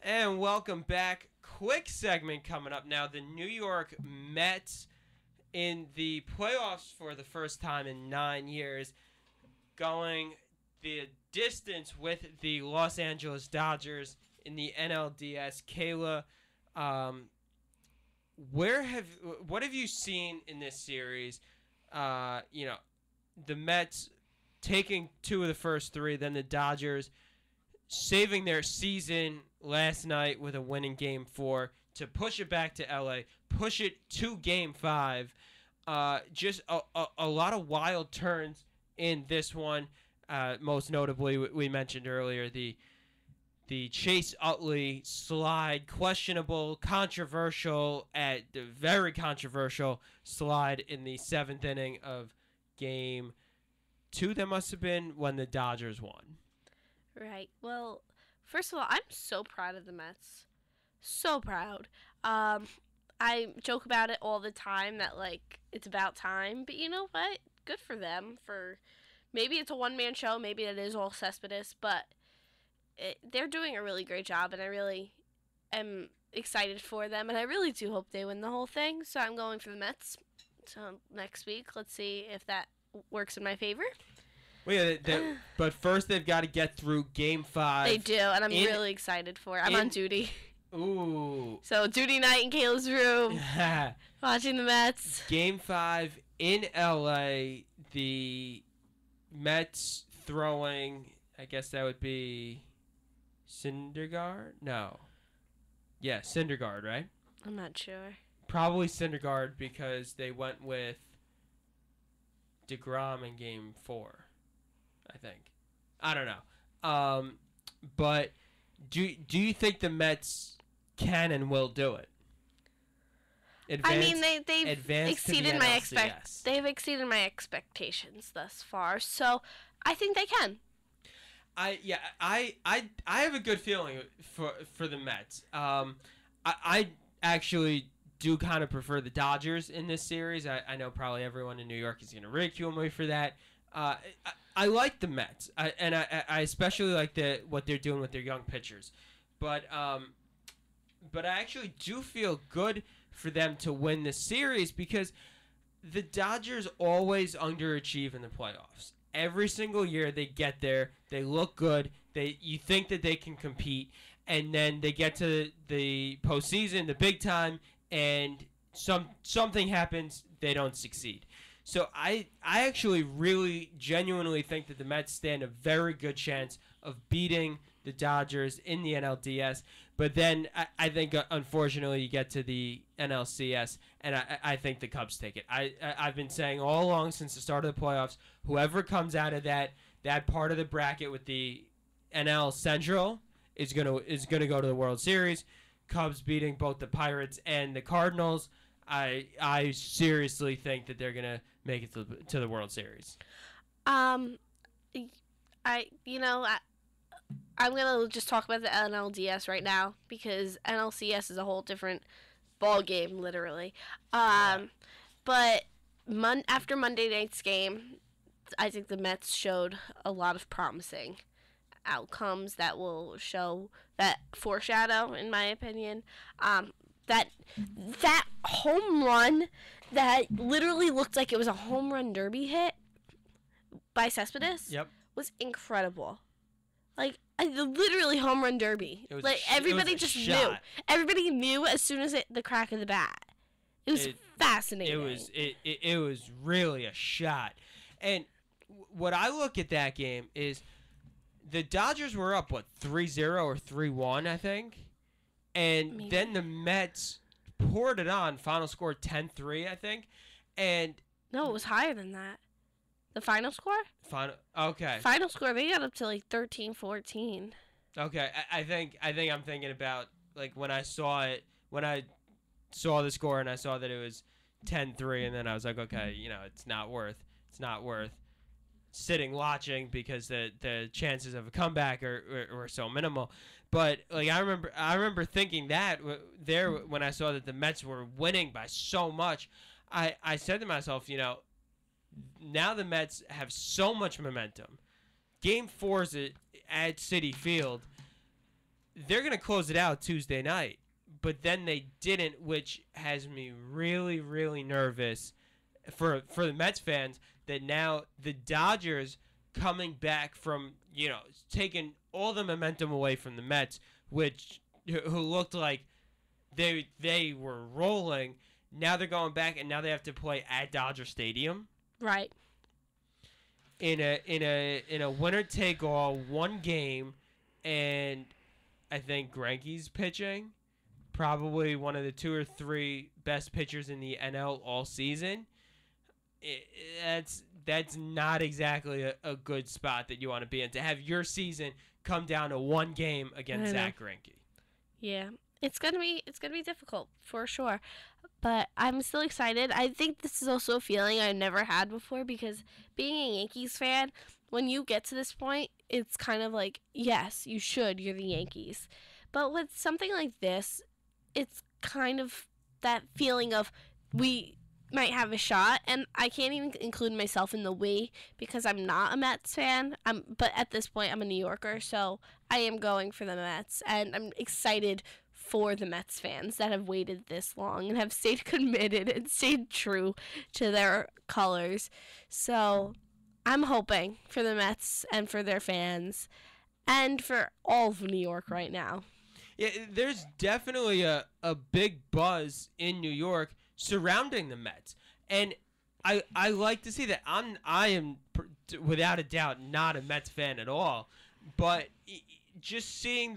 And welcome back. Quick segment coming up now. The New York Mets in the playoffs for the first time in 9 years, going the distance with the Los Angeles Dodgers in the NLDS. Kayla, what have you seen in this series? The Mets taking two of the first three, then the Dodgers saving their season last night with a win in Game 4 to push it back to LA, push it to Game 5. Just a lot of wild turns in this one. Most notably, we mentioned earlier the Chase Utley slide, questionable, controversial, very controversial slide in the 7th inning of Game 2. That must have been when the Dodgers won. Right. Well, first of all, I'm so proud of the Mets. So proud. I joke about it all the time that, it's about time. But you know what? Good for them. Maybe it's a one-man show. Maybe it is all Cespedes. But they're doing a really great job, and I really am excited for them. And I really do hope they win the whole thing. So I'm going for the Mets. So next week, let's see if that works in my favor. Well, yeah, but first they've got to get through Game 5. They do, and I'm really excited for it. I'm on duty. Ooh. So duty night in Kayla's room, watching the Mets. Game 5 in LA. The Mets throwing, I guess that would be Syndergaard? No. Yeah, Syndergaard, right? I'm not sure. Probably Syndergaard because they went with DeGrom in Game 4. I think. I don't know. But do you think the Mets can and will do it? They've exceeded they've exceeded my expectations thus far. So I think they can. I have a good feeling for the Mets. I actually do kind of prefer the Dodgers in this series. I know probably everyone in New York is going to ridicule me for that. I like the Mets, and I especially like what they're doing with their young pitchers, but I actually do feel good for them to win this series because the Dodgers always underachieve in the playoffs. Every single year they get there, they look good, you think that they can compete, and then they get to the postseason, the big time, and something happens, they don't succeed. So I actually really genuinely think that the Mets stand a very good chance of beating the Dodgers in the NLDS. But then I think, unfortunately, you get to the NLCS, and I think the Cubs take it. I've been saying all along since the start of the playoffs, whoever comes out of that part of the bracket with the NL Central is gonna go to the World Series. Cubs beating both the Pirates and the Cardinals. I seriously think that they're gonna make it to the World Series. I'm gonna just talk about the NLDS right now because NLCS is a whole different ball game, literally. But after Monday night's game, I think the Mets showed a lot of promising outcomes that will foreshadow, in my opinion. That home run that literally looked like it was a home run derby hit by Cespedes was incredible. Literally home run derby. Everybody just knew. Everybody knew as soon as the crack of the bat. It was fascinating. It was really a shot. And what I look at that game is the Dodgers were up 3-0 or 3-1, I think. And Maybe. Then the Mets poured it on. Final score 10-3, I think. And no, it was higher than that. The final score? Okay. Final score, they got up to 13-14. Okay, I think I'm thinking about when I saw the score and I saw that it was 10-3, and then I was like, okay, it's not worth sitting watching because the chances of a comeback are so minimal. But I remember thinking that there when I saw that the Mets were winning by so much, I said to myself, now the Mets have so much momentum. Game 4's at Citi Field. they're going to close it out Tuesday night, but then they didn't, which has me really, really nervous for the Mets fans that now the Dodgers coming back from, taking all the momentum away from the Mets, who looked like they were rolling. Now they're going back, and now they have to play at Dodger Stadium. Right. In a winner take all one game, and I think Greinke's pitching, probably one of the 2 or 3 best pitchers in the NL all season. That's not exactly a good spot that you want to be in, to have your season come down to one game against Zach Greinke. Yeah, it's gonna be difficult for sure, but I'm still excited. I think this is also a feeling I've never had before, because being a Yankees fan, when you get to this point, it's kind of like, yes, you should. You're the Yankees, but with something like this, it's kind of that feeling of we might have a shot, and I can't even include myself in the we, because I'm not a Mets fan. But at this point, I'm a New Yorker, so I am going for the Mets, and I'm excited for the Mets fans that have waited this long and have stayed committed and stayed true to their colors. So I'm hoping for the Mets and for their fans and for all of New York right now. Yeah, there's definitely a big buzz in New York surrounding the Mets, and I like to see that. I am without a doubt not a Mets fan at all, but just seeing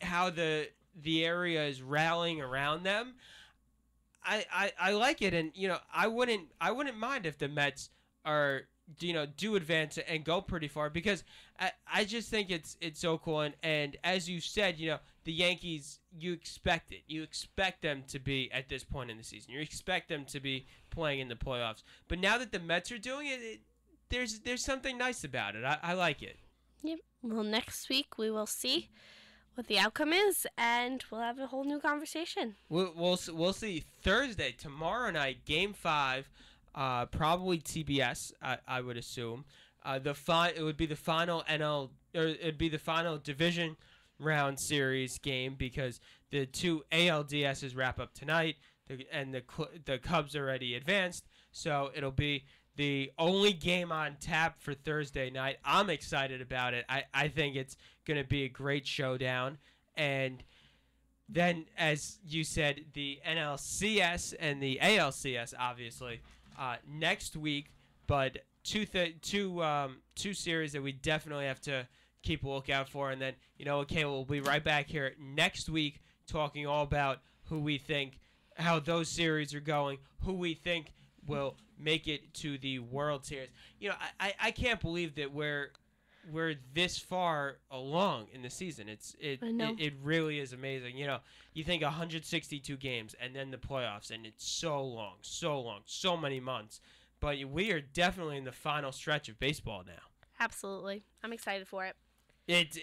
how the area is rallying around them, I like it, and I wouldn't mind if the Mets are do advance and go pretty far, because I just think it's so cool, and as you said, the Yankees, you expect it. You expect them to be at this point in the season. You expect them to be playing in the playoffs. But now that the Mets are doing it, there's something nice about it. I like it. Yep. Well, next week we will see what the outcome is, and we'll have a whole new conversation. We'll see Thursday, tomorrow night, Game 5, probably TBS. I would assume. It would be the final it'd be the final division round series game, because the 2 ALDSs wrap up tonight, and the Cubs already advanced, so it'll be the only game on tap for Thursday night. I'm excited about it. I think it's going to be a great showdown, and then, as you said, the NLCS and the ALCS, obviously, next week, but two series that we definitely have to keep a lookout for. And then, okay, we'll be right back here next week talking all about who we think, how those series are going, who we think will make it to the World Series. I can't believe that we're this far along in the season. It really is amazing. You think 162 games and then the playoffs, and it's so long, so many months. But we are definitely in the final stretch of baseball now. Absolutely. I'm excited for it. It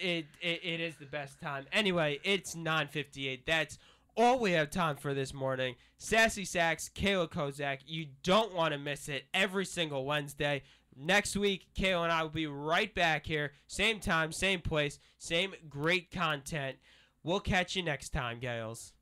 is the best time. Anyway, it's 9:58. That's all we have time for this morning. Sassy Sacks, Kayla Kozak. You don't want to miss it every single Wednesday. Next week, Kayla and I will be right back here. Same time, same place, same great content. We'll catch you next time, Gales.